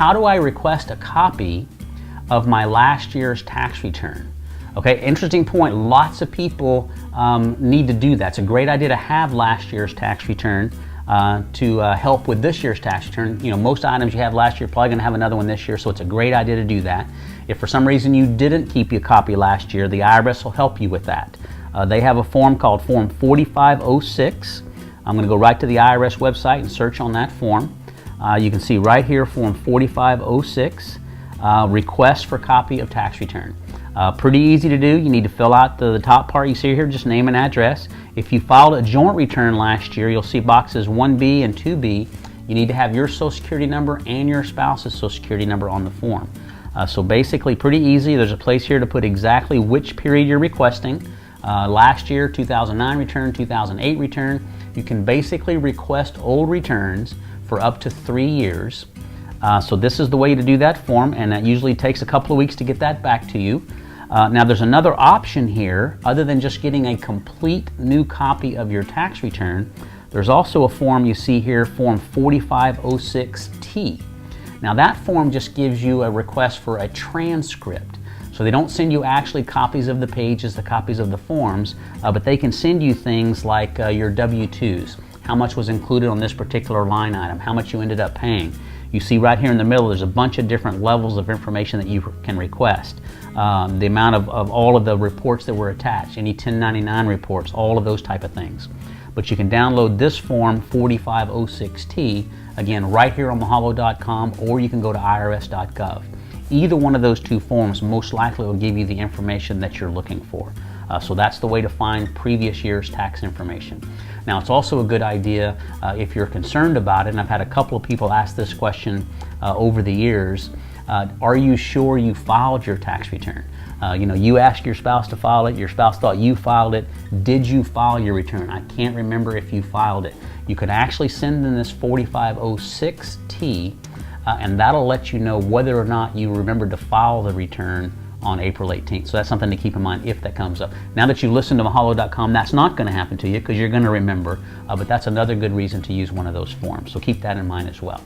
how do I request a copy of my last year's tax return? Okay, interesting point. Lots of people need to do that. It's a great idea to have last year's tax return to help with this year's tax return. You know, most items you have last year, probably going to have another one this year, so it's a great idea to do that. If for some reason you didn't keep your copy last year, the IRS will help you with that. They have a form called Form 4506. I'm going to go right to the IRS website and search on that form. You can see right here, Form 4506, request for copy of tax return. Pretty easy to do. You need to fill out the top part you see here, just name and address. If you filed a joint return last year, you'll see boxes 1B and 2B. You need to have your Social Security number and your spouse's Social Security number on the form. So basically pretty easy. There's a place here to put exactly which period you're requesting. Last year, 2009 return, 2008 return. You can basically request old returns for up to 3 years. So this is the way to do that form, and that usually takes a couple of weeks to get that back to you. Now there's another option here, other than just getting a complete new copy of your tax return. There's also a form you see here, Form 4506T. Now that form just gives you a request for a transcript. So they don't send you actually copies of the pages, the copies of the forms, but they can send you things like your W-2s, how much was included on this particular line item, how much you ended up paying. You see right here in the middle, there's a bunch of different levels of information that you can request. The amount of all of the reports that were attached, any 1099 reports, all of those type of things. But you can download this form 4506T, again, right here on mahalodotcom, or you can go to irs.gov. Either one of those two forms most likely will give you the information that you're looking for. So that's the way to find previous year's tax information. Now it's also a good idea if you're concerned about it, and I've had a couple of people ask this question over the years, are you sure you filed your tax return? You know, you asked your spouse to file it, your spouse thought you filed it. Did you file your return? I can't remember if you filed it. You could actually send in this 4506T, and that'll let you know whether or not you remembered to file the return on April 18th. So that's something to keep in mind if that comes up. Now that you listen to mahalodotcom, that's not going to happen to you because you're going to remember, but that's another good reason to use one of those forms. So keep that in mind as well.